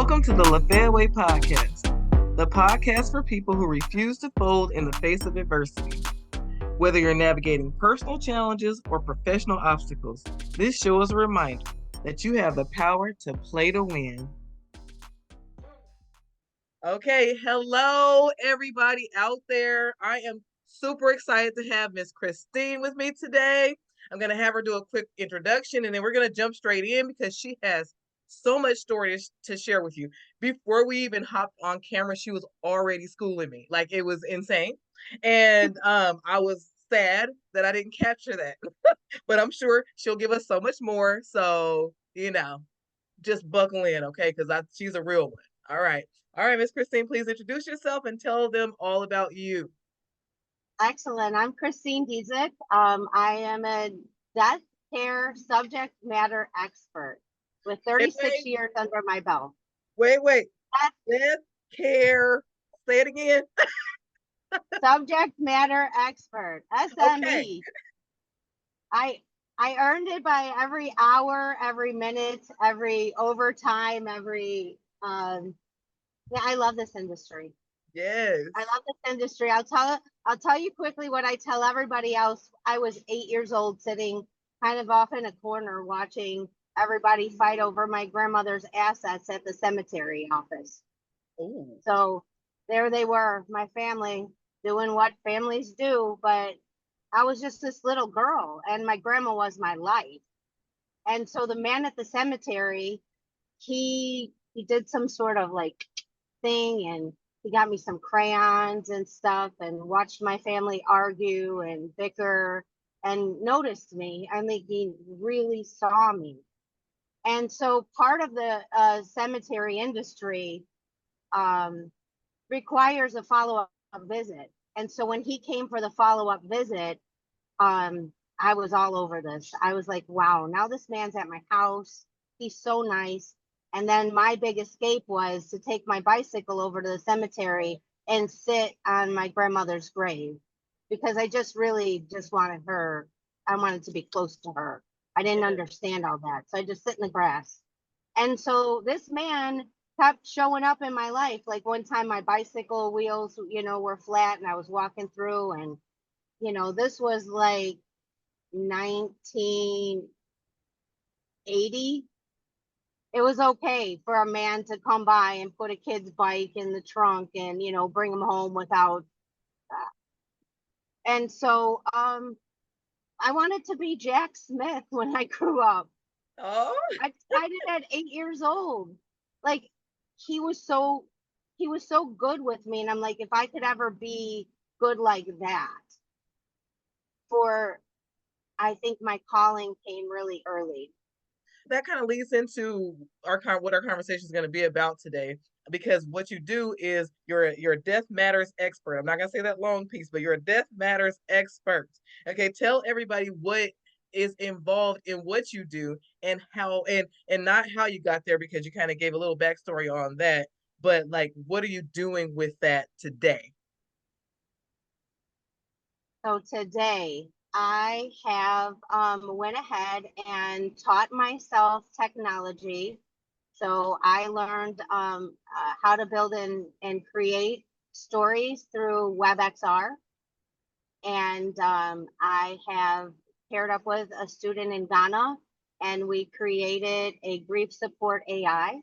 Welcome to the Lafaya podcast, the podcast for people who refuse to fold in the face of adversity. Whether you're navigating personal challenges or professional obstacles, this show is a reminder that you have the power to play to win. Okay, hello everybody out there. I am super excited to have Miss Christine with me today. I'm going to have her do a quick introduction and then we're going to jump straight in because she has so much story to share with you. Before we even hopped on camera, she was already schooling me. Like, it was insane. And I was sad that I didn't capture that. But I'm sure she'll give us so much more. So, just buckle in, okay? Because she's a real one. All right. All right, Miss Christine, please introduce yourself and tell them all about you. Excellent. I'm Christine Dziedzic. I am a death care subject matter expert with 36 years under my belt. Wait. Death care. Say it again. Subject matter expert, SME. Okay. I earned it by every hour, every minute, every overtime, I love this industry. Yes. I love this industry. I'll tell you quickly what I tell everybody else. I was 8 years old sitting kind of off in a corner watching everybody fight over my grandmother's assets at the cemetery office. Ooh. So there they were, my family doing what families do, but I was just this little girl and my grandma was my life. And so the man at the cemetery, he did some sort of like thing and he got me some crayons and stuff and watched my family argue and bicker and noticed me. I think he really saw me. And so part of the cemetery industry requires a follow-up visit. And so when he came for the follow-up visit, I was all over this. I was like, wow, now this man's at my house. He's so nice. And then my big escape was to take my bicycle over to the cemetery and sit on my grandmother's grave because I just wanted her. I wanted to be close to her. I didn't understand all that. So I just sit in the grass. And so this man kept showing up in my life. Like one time my bicycle wheels, were flat and I was walking through and, this was like 1980. It was okay for a man to come by and put a kid's bike in the trunk and, bring him home without that. And so I wanted to be Jack Smith when I grew up. Oh. I decided at 8 years old. Like he was so good with me. And I'm like, if I could ever be good like that, I think my calling came really early. That kind of leads into what our conversation is going to be about today, because what you do is you're a death matters expert. I'm not going to say that long piece, but you're a death matters expert. Okay, tell everybody what is involved in what you do and how, and not how you got there, because you kind of gave a little backstory on that, but like, what are you doing with that today? So today I have went ahead and taught myself technology. So I learned how to build and create stories through WebXR. And I have paired up with a student in Ghana and we created a grief support AI.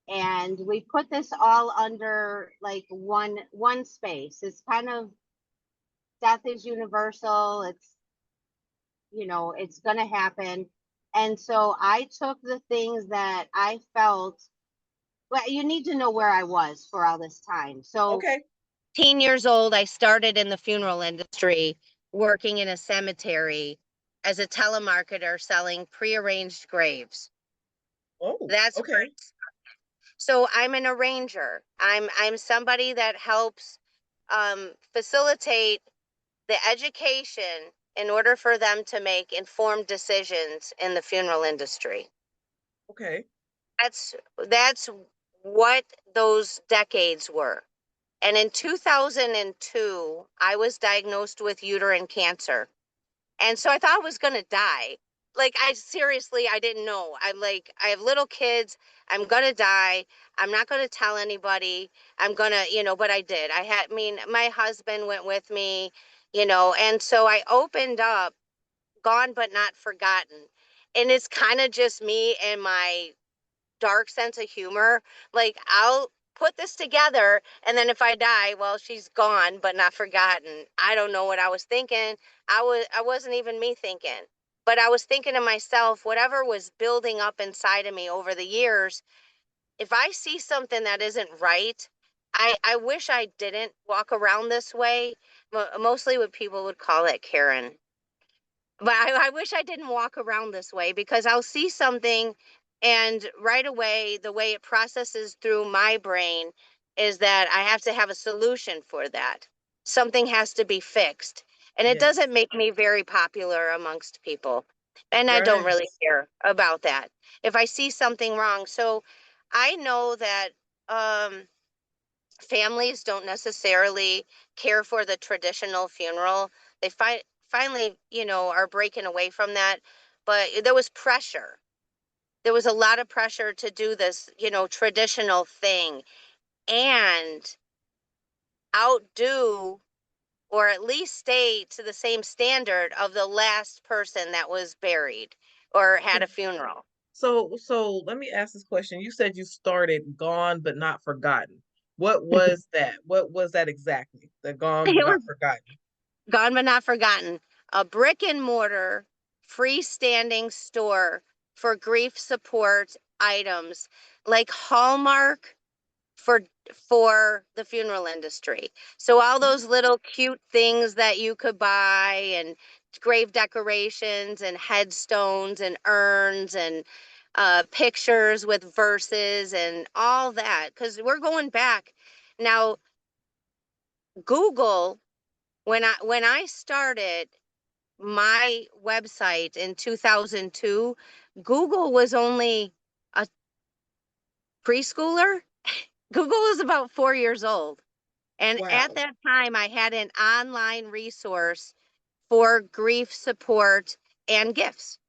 And we put this all under like one space. It's kind of death is universal. It's going to happen. And so I took the things that I felt, well, you need to know where I was for all this time. So, okay. 18 years old, I started in the funeral industry, working in a cemetery as a telemarketer selling prearranged graves. Oh, that's okay. So I'm an arranger. I'm somebody that helps facilitate the education in order for them to make informed decisions in the funeral industry. Okay. That's what those decades were. And in 2002, I was diagnosed with uterine cancer. And so I thought I was going to die. like I seriously, I didn't know. I'm like, I have little kids. I'm gonna die. I'm not gonna tell anybody. I'm gonna, but I did. I mean, my husband went with me, and so I opened up Gone But Not Forgotten. And it's kind of just me and my dark sense of humor. Like, I'll put this together, and then if I die, well, she's gone but not forgotten. I don't know what I was thinking. I wasn't even me thinking. But I was thinking to myself, whatever was building up inside of me over the years, if I see something that isn't right, I wish I didn't walk around this way. Mostly what people would call it Karen. But I wish I didn't walk around this way because I'll see something and right away, the way it processes through my brain is that I have to have a solution for that. Something has to be fixed. And it Yes. doesn't make me very popular amongst people. And I don't really Yes. care about that if I see something wrong. So I know that um, families don't necessarily care for the traditional funeral. They finally, are breaking away from that. But there was pressure. There was a lot of pressure to do this, traditional thing and outdo or at least stay to the same standard of the last person that was buried or had a funeral. So let me ask this question. You said you started Gone But Not Forgotten. What was that? What was that exactly? The Gone But It Not was Forgotten. Gone But Not Forgotten, a brick and mortar freestanding store for grief support items like Hallmark for the funeral industry. So all those little cute things that you could buy and grave decorations and headstones and urns and pictures with verses and all that because we're going back now. Google, when I started my website in 2002, Google was only a preschooler. Google was about 4 years old. And at Wow. that time, I had an online resource for grief support and gifts.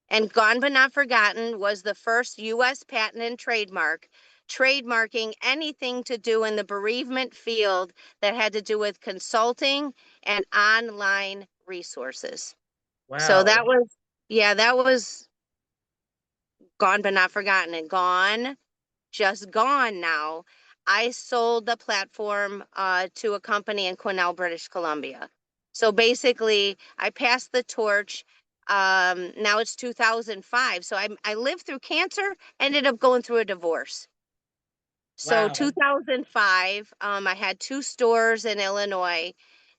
And Gone But Not Forgotten was the first US patent and trademark, trademarking anything to do in the bereavement field that had to do with consulting and online resources. So Wow. that was, yeah, that was Gone But Not Forgotten and gone, just gone now. I sold the platform to a company in Quesnel, British Columbia. So basically, I passed the torch. Now it's 2005. So I lived through cancer, ended up going through a divorce. So Wow. 2005, I had two stores in Illinois,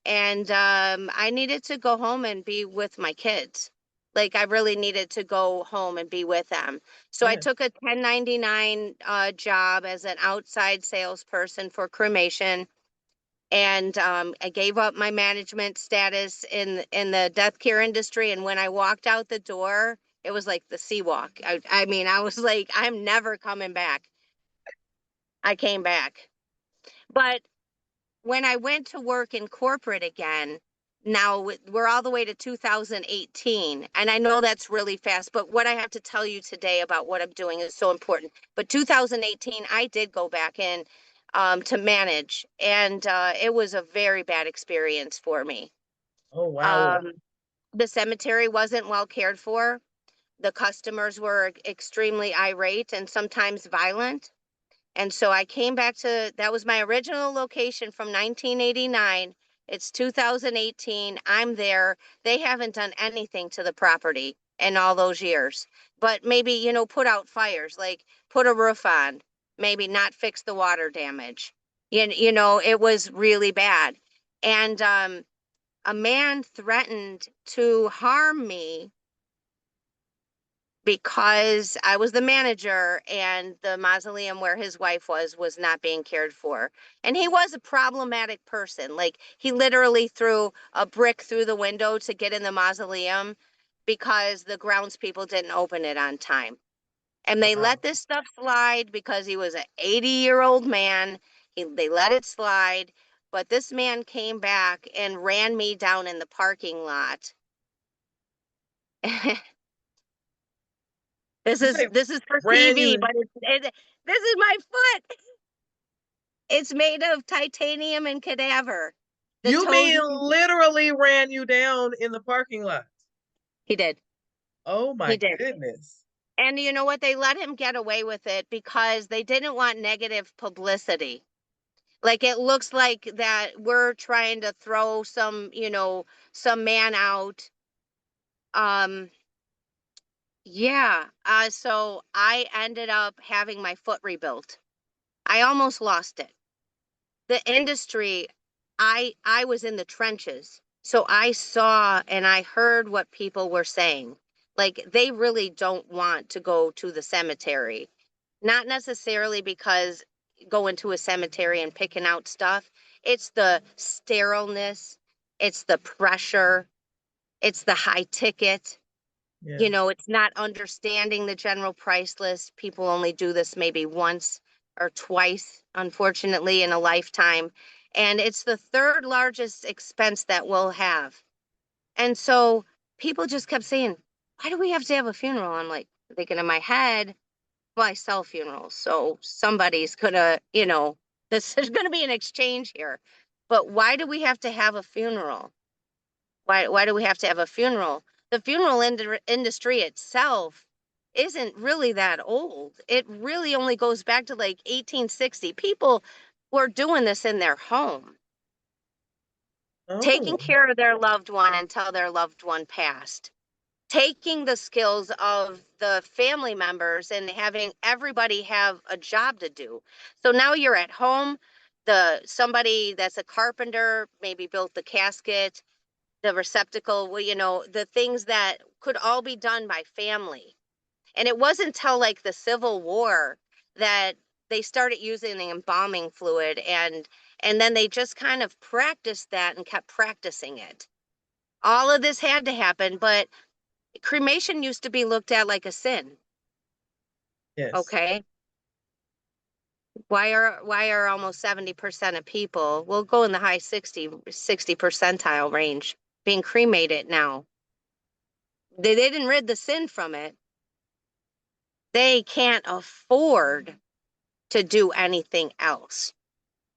and I needed to go home and be with my kids. Like I really needed to go home and be with them. So I Yes. took a 1099 job as an outside salesperson for cremation, and I gave up my management status in the death care industry. And when I walked out the door, it was like the sea walk. I mean, I was like, I'm never coming back. I came back. But when I went to work in corporate again, now we're all the way to 2018. And I know that's really fast, but what I have to tell you today about what I'm doing is so important. But 2018, I did go back in to manage, and it was a very bad experience for me. Oh wow. Um, the cemetery wasn't well cared for. The customers were extremely irate and sometimes violent. And so I came back to that was my original location from 1989. It's 2018. I'm there. They haven't done anything to the property in all those years. But maybe, put out fires, like put a roof on, maybe not fix the water damage. It was really bad. And a man threatened to harm me because I was the manager and the mausoleum where his wife was not being cared for. And he was a problematic person. Like he literally threw a brick through the window to get in the mausoleum because the grounds people didn't open it on time. And they Wow. let this stuff slide because he was an 80-year-old man. They let it slide. But this man came back and ran me down in the parking lot This You is say this is for brand TV, new. but this is my foot. It's made of titanium and cadaver. The You toes, mean literally ran you down in the parking lot? he did. Oh He my did. goodness. And you know what? They let him get away with it because they didn't want negative publicity. Like it looks like that we're trying to throw some, some man out. Um, yeah. So I ended up having my foot rebuilt. I almost lost it. The industry, I was in the trenches. So I saw and I heard what people were saying. Like they really don't want to go to the cemetery. Not necessarily because going to a cemetery and picking out stuff, it's the sterileness, it's the pressure, it's the high ticket. Yes. It's not understanding the general price list. People only do this maybe once or twice, unfortunately, in a lifetime. And it's the third largest expense that we'll have. And so people just kept saying, why do we have to have a funeral? I'm like thinking in my head, well, I sell funerals. So somebody's gonna, this is gonna be an exchange here. But why do we have to have a funeral? Why do we have to have a funeral? The funeral industry itself isn't really that old. It really only goes back to like 1860. People were doing this in their home, taking Oh, care of their loved one until their loved one passed, taking the skills of the family members and having everybody have a job to do. So now you're at home, the somebody that's a carpenter maybe built the casket, the receptacle, well, the things that could all be done by family. And it wasn't until like the Civil War that they started using the embalming fluid and then they just kind of practiced that and kept practicing it. All of this had to happen, but cremation used to be looked at like a sin. yes. Okay. Why are almost 70% of people, we'll go in the high 60 percentile range, being cremated now? They didn't rid the sin from it. They can't afford to do anything else.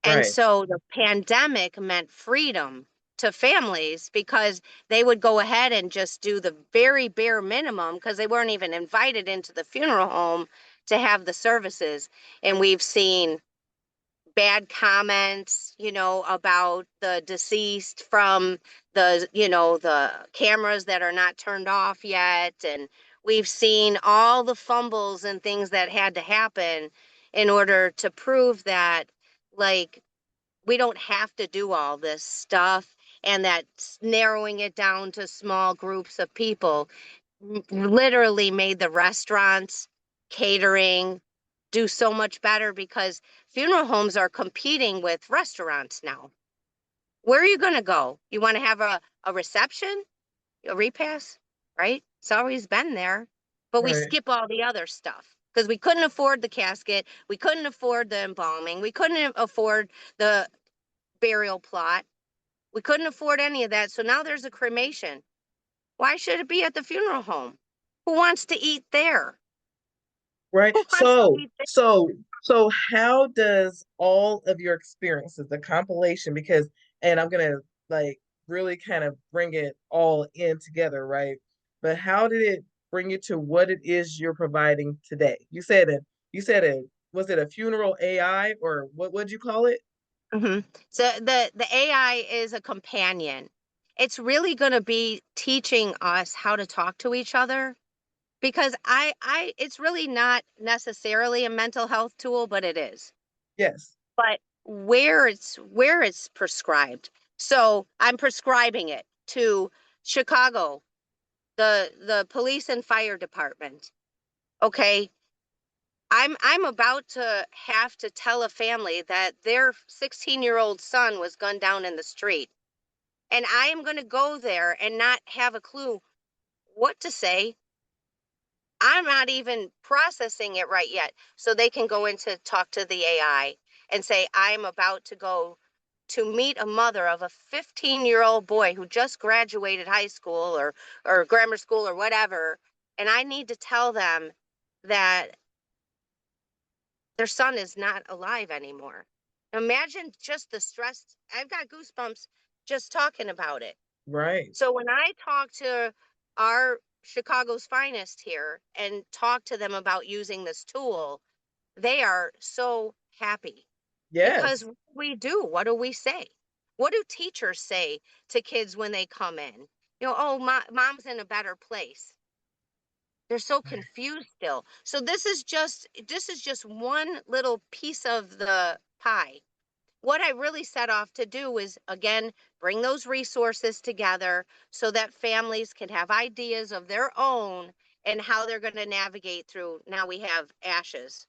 And Right. so the pandemic meant freedom to families because they would go ahead and just do the very bare minimum because they weren't even invited into the funeral home to have the services. And we've seen bad comments, about the deceased from the cameras that are not turned off yet. And we've seen all the fumbles and things that had to happen in order to prove that, like, we don't have to do all this stuff and that narrowing it down to small groups of people literally made the restaurants, catering do so much better because funeral homes are competing with restaurants now. Where are you going to go? You want to have a reception, a repast, right? It's always been there, but we Right. skip all the other stuff because we couldn't afford the casket. We couldn't afford the embalming. We couldn't afford the burial plot. We couldn't afford any of that. So now there's a cremation. Why should it be at the funeral home? Who wants to eat there? Right. Who wants to So, eat there? so how does all of your experiences, the compilation, because, and I'm gonna like really kind of bring it all in together, right? But how did it bring you to what it is you're providing today? You said it, was it a funeral AI or what would you call it? So the AI is a companion. It's really going to be teaching us how to talk to each other because I it's really not necessarily a mental health tool, but it is. Yes. But where it's prescribed. So I'm prescribing it to Chicago, the police and fire department. Okay. I'm about to have to tell a family that their 16-year-old son was gunned down in the street. And I am going to go there and not have a clue what to say. I'm not even processing it right yet. So they can go in to talk to the AI and say, I'm about to go to meet a mother of a 15-year-old boy who just graduated high school or grammar school or whatever. And I need to tell them that their son is not alive anymore. Imagine just the stress. I've got goosebumps just talking about it. Right. So when I talk to our Chicago's finest here and talk to them about using this tool, they are so happy because Yes. we do. What do we say? What do teachers say to kids when they come in? Oh, mom's in a better place. They're so confused still. So this is just one little piece of the pie. What I really set off to do is, again, bring those resources together so that families can have ideas of their own and how they're going to navigate through. Now we have ashes.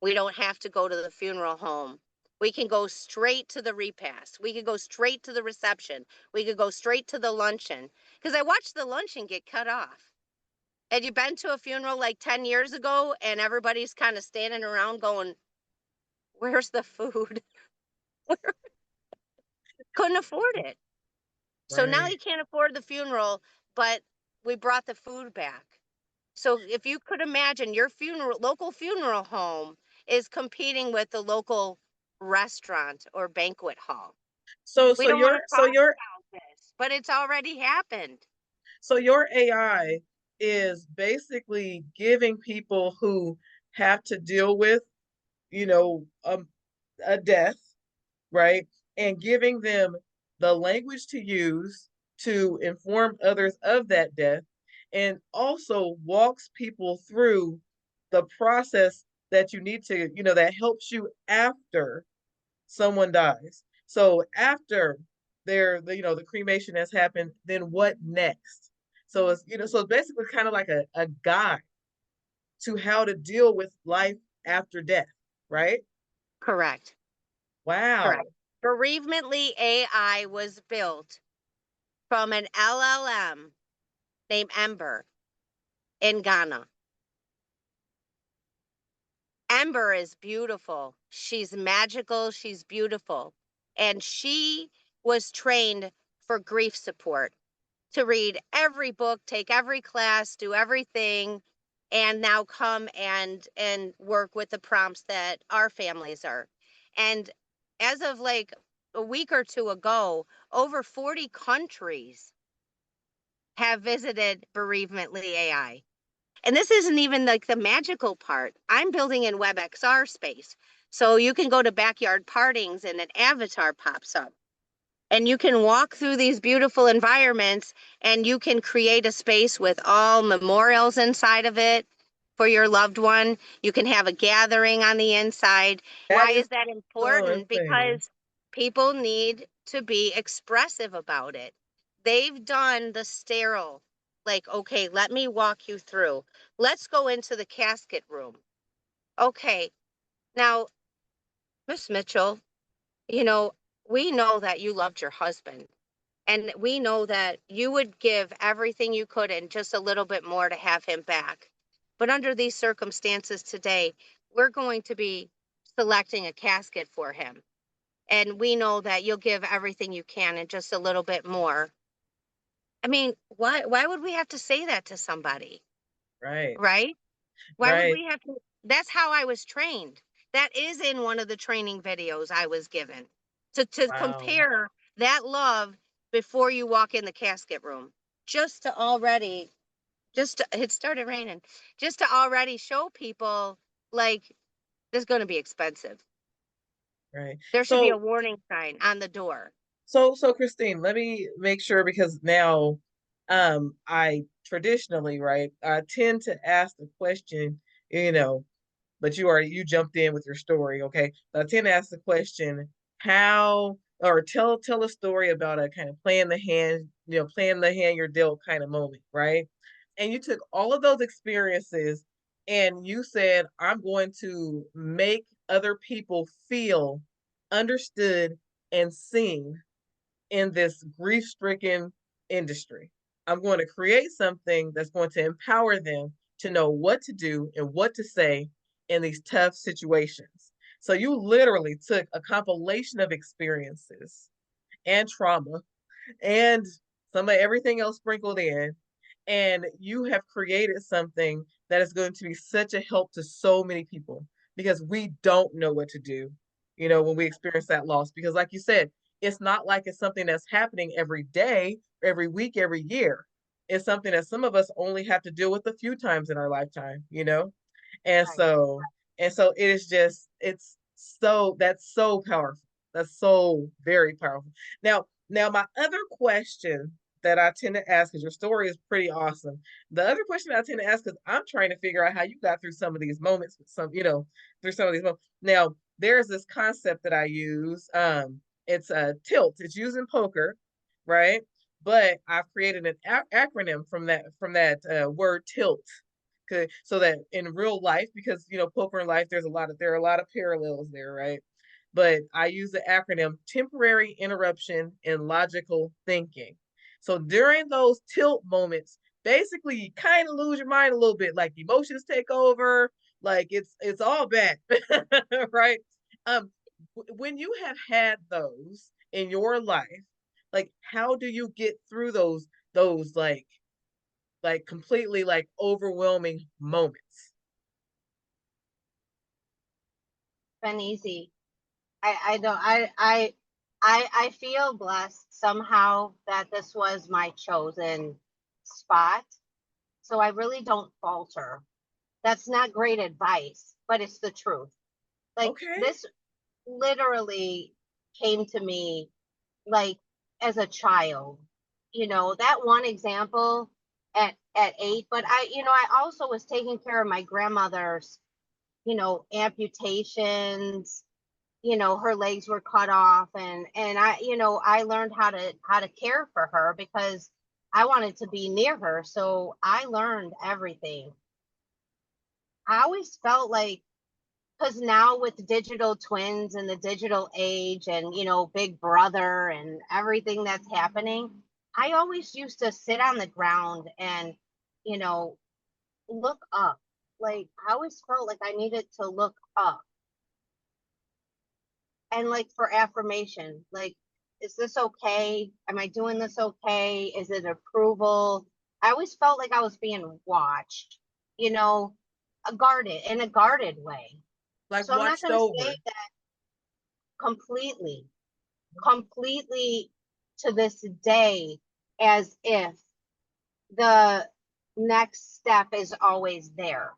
We don't have to go to the funeral home. We can go straight to the repast. We could go straight to the reception. We could go straight to the luncheon. Because I watched the luncheon get cut off. Had you been to a funeral like 10 years ago and everybody's kind of standing around going, where's the food? Couldn't afford it. So now Right. you can't afford the funeral, but we brought the food back. So if you could imagine your local funeral home is competing with the local restaurant or banquet hall. So We so don't want your to so talk your about this, but it's already happened. so your AI is basically giving people who have to deal with, you know, a death, right? And giving them the language to use to inform others of that death, and also walks people through the process that you need to, that helps you after someone dies. So after the cremation has happened, then what next? So it's basically kind of like a guide to how to deal with life after death, right? Correct. Wow. Correct. Bereavemently AI was built from an LLM named Ember in Ghana. Ember is beautiful. She's magical. She's beautiful. And she was trained for grief support to read every book, take every class, do everything, and now come and work with the prompts that our families are. And as of like a week or two ago, over 40 countries have visited Bereavemently AI. And this isn't even like the magical part. I'm building in WebXR space. So you can go to backyard partings and an avatar pops up. And you can walk through these beautiful environments and you can create a space with all memorials inside of it for your loved one. You can have a gathering on the inside. That Why is is that so important? insane. Because people need to be expressive about it. They've done the sterile, like, okay, let me walk you through. Let's go into the casket room. Okay, now, Miss Mitchell, you know, we know that you loved your husband. And we know that you would give everything you could and just a little bit more to have him back. But under these circumstances today, we're going to be selecting a casket for him. And we know that you'll give everything you can and just a little bit more. I mean, why would we have to say that to somebody? Right. Right? Why would Right. we have to? That's how I was trained. That is in one of the training videos I was given to Wow. compare that love before you walk in the casket room. Just to already, it started raining, just to already show people like this is going to be expensive. Right. There should be a So warning sign on the door. so Christine, let me make sure, because now I traditionally, right, I tend to ask the question, you know, but you jumped in with your story, okay? But I tend to ask the question, how, or tell a story about a kind of playing the hand you're dealt kind of moment, right? And you took all of those experiences and you said, I'm going to make other people feel understood and seen in this grief-stricken industry. I'm going to create something that's going to empower them to know what to do and what to say in these tough situations. So you literally took a compilation of experiences and trauma and some of everything else sprinkled in, And you have created something that is going to be such a help to so many people, because we don't know what to do, when we experience that loss. Because, like you said, it's not like it's something that's happening every day, every week, every year. It's something that some of us only have to deal with a few times in our lifetime. And Right. so, and so it is just, that's so powerful. That's so very powerful. Now, my other question that I tend to ask, because your story is pretty awesome. The other question I tend to ask, because I'm trying to figure out how you got through some of these moments, through some of these moments. Now, there's this concept that I use. It's a tilt. It's used in poker, right? But I've created an acronym from that word tilt. Okay, so that in real life, because poker and life, there are a lot of parallels there, right? But I use the acronym temporary interruption in logical thinking. So during those tilt moments, basically you kind of lose your mind a little bit, like emotions take over, like it's all bad, right? Um, when you have had those in your life, like how do you get through those like completely like overwhelming moments? Been easy. I don't I feel blessed somehow that this was my chosen spot. So I really don't falter. That's not great advice, but it's the truth. Like Okay. this literally came to me like as a child. That one example at 8, but I also was taking care of my grandmother's, amputations. Her legs were cut off, and I learned how to care for her because I wanted to be near her. So I learned everything. I always felt like, because now with digital twins and the digital age and big brother and everything that's happening, I always used to sit on the ground and you know look up. Like I always felt like I needed to look up, and like for affirmation, like, is this okay? Am I doing this okay? Is it approval? I always felt like I was being watched, you know in a guarded way. Like So I'm not watched going to say over. that completely to this day, as if the next step is always there.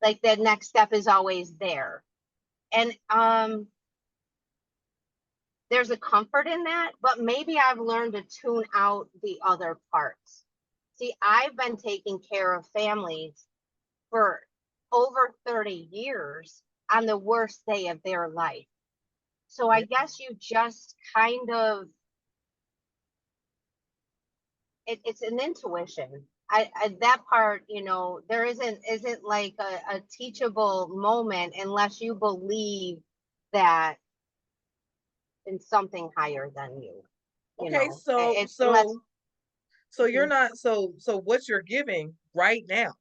Like the next step is always there. And there's a comfort in that, but maybe I've learned to tune out the other parts. See, I've been taking care of families for over 30 years on the worst day of their life. So I Yeah. guess you just kind of, it's an intuition. That part, there isn't like a teachable moment unless you believe that in something higher than you. Okay, so It's unless. so you're Mhm. not so what you're giving right now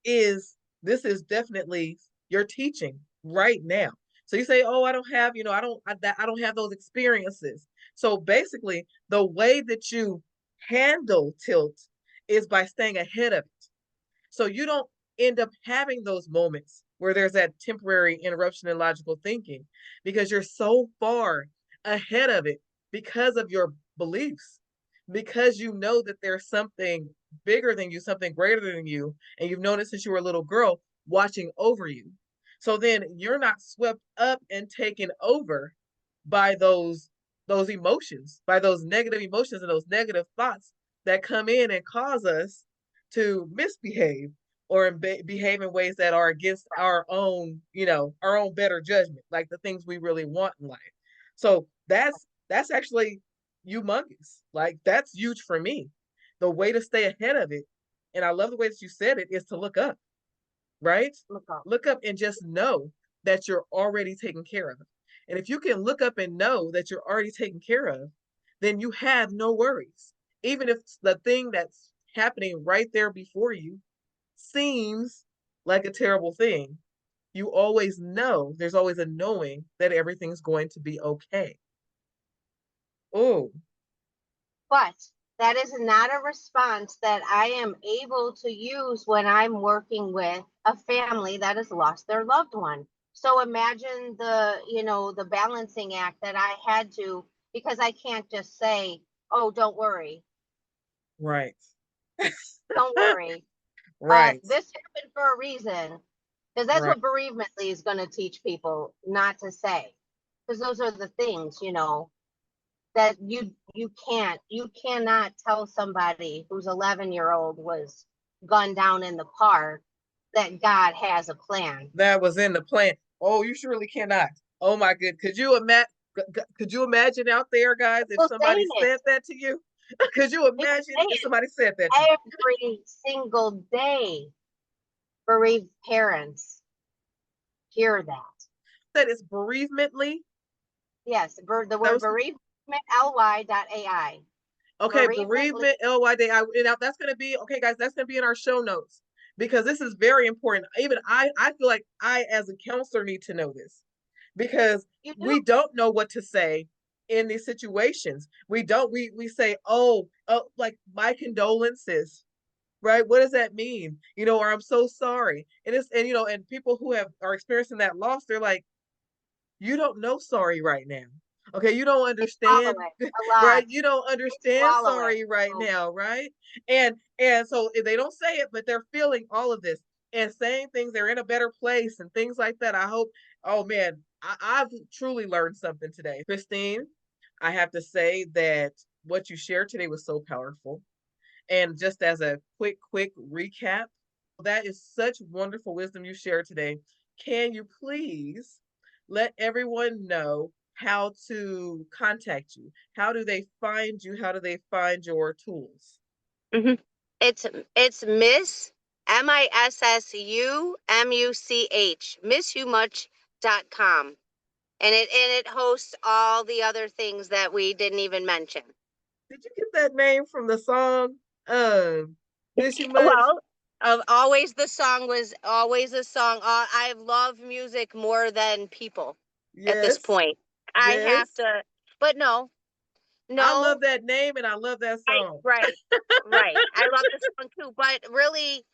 is this is definitely your teaching right now. So you say, "Oh, I don't have, I don't have those experiences." So basically, the way that you handle tilt is by staying ahead of it. So you don't end up having those moments where there's that temporary interruption in logical thinking, because you're so far ahead of it because of your beliefs, because you know that there's something bigger than you, something greater than you, and you've known it since you were a little girl, watching over you. So then you're not swept up and taken over by those emotions, by those negative emotions and those negative thoughts that come in and cause us to misbehave or behave in ways that are against our own better judgment, like the things we really want in life. So that's actually humongous. Like that's huge for me. The way to stay ahead of it, and I love the way that you said it, is to look up, right? Look up. Look up and just know that you're already taken care of. And if you can look up and know that you're already taken care of, then you have no worries. Even if the thing that's happening right there before you seems like a terrible thing, you always know, there's always a knowing that everything's going to be okay. Oh, But That is not a response that I am able to use when I'm working with a family that has lost their loved one. So imagine the balancing act that I had to, because I can't just say, oh, don't worry. Right. Don't worry. Right. This happened for a reason. Because that's Right. what bereavement is going to teach people not to say. Because those are the things, that you cannot tell somebody whose 11-year-old was gunned down in the park that God has a plan. That was in the plan. Oh, you surely cannot. Oh my good. Could you imagine out there, guys, if People somebody saying it. said that to you? Could you People imagine say if it somebody said that to you? every single day. Bereaved parents hear that. That is bereavemently. Yes, the That word was bereavement, ly.ai. okay. Bereavement. Bereavement LY day. Now that's gonna be okay, guys. That's gonna be in our show notes because this is very important. Even I feel like I, as a counselor, need to know this because You do. we don't know what to say in these situations. We don't. We say, oh, like my condolences, right? What does that mean? Or I'm so sorry. And people who are experiencing that loss, they're like, you don't know sorry right now. Okay, you don't They swallow understand, it a lot. right? You don't They understand swallow it. sorry right So now, right? And so they don't say it, but they're feeling all of this and saying things. They're in a better place and things like that. I hope. Oh man, I've truly learned something today, Christine. I have to say that what you shared today was so powerful. And just as a quick recap, that is such wonderful wisdom you shared today. Can you please let everyone know how to contact you? How do they find you? How do they find your tools? Hmm. It's Miss MISSUMUCH missyoumuch.com, and it hosts all the other things that we didn't even mention. Did you get that name from the song? Miss you much? Well, always the song was always a song. I love music more than people at this Yes, point. I have yes. to, but no, I love no, that name and I love that song. right, right. I love this song too, but really,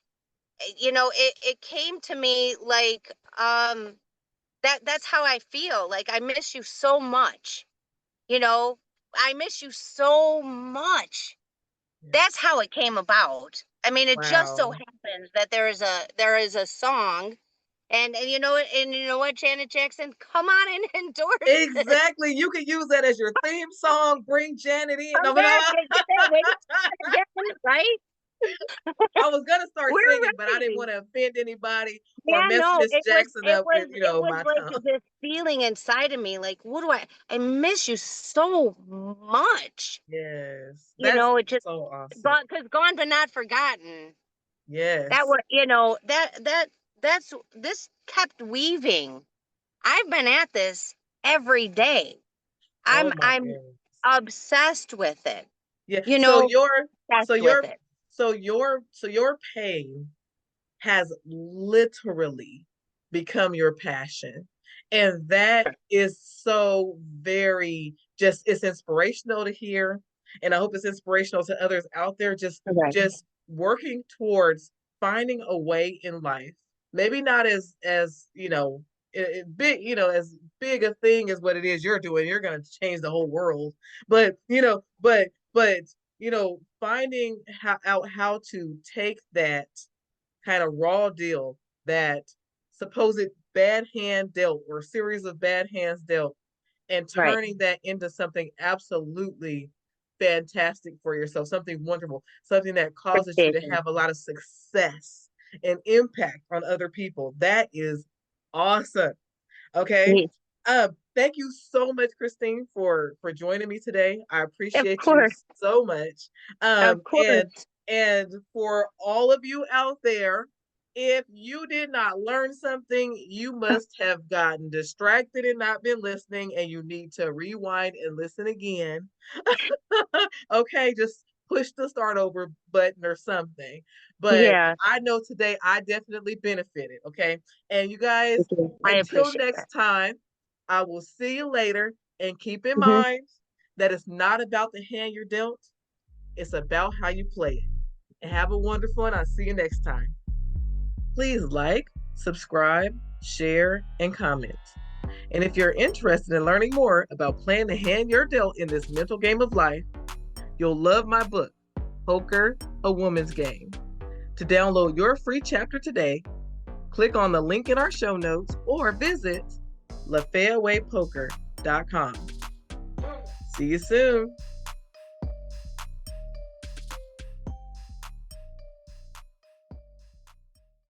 it came to me like, that's how I feel. Like, I miss you so much, you know, I miss you so much. Yeah. That's how it came about. I mean, it just so Wow. happens that there is a song, and you know what, Janet Jackson, come on and endorse it. Exactly. You could use that as your theme song. Bring Janet in. Come No, no. back and get that waist again, right? I was gonna start We're singing, but I didn't ready. want to offend anybody or Yeah, mess no, Miss it was Jackson it up with was it was my like tongue. this feeling inside of me, like, what do I miss you so much. Yes, You that's know, it just so awesome. gone, 'cause gone but not forgotten. That Yes. was, that's this kept weaving. I've been at this every day. Oh my I'm goodness. obsessed with it. Yeah. You So know, your so obsessed with your it. so your pain has literally become your passion. And that is so very just it's inspirational to hear. And I hope it's inspirational to others out there Right. just working towards finding a way in life. Maybe not as big, as big a thing as what it is you're doing. You're gonna change the whole world. But finding out how to take that kind of raw deal, that supposed bad hand dealt or series of bad hands dealt, and Right. turning that into something absolutely fantastic for yourself, something wonderful, something that causes you to Precision. have a lot of success and impact on other people. That is awesome. Okay. Yes, Thank you so much, Christine, for joining me today. I of appreciate you course. so much. Of And course. for all of you out there, if you did not learn something, you must have gotten distracted and not been listening, and you need to rewind and listen again. Okay, just push the start over button or something. But Yeah. I know today I definitely benefited. Okay. And you guys, Thank you. I until appreciate that. next time, I will see you later. And keep in Mhm. mind that it's not about the hand you're dealt, It's about how you play it. And have a wonderful one. I'll see you next time. Please like, subscribe, share, and comment. And if you're interested in learning more about playing the hand you're dealt in this mental game of life, you'll love my book, Poker, A Woman's Game. To download your free chapter today, click on the link in our show notes or visit LafayaWayPoker.com. See you soon.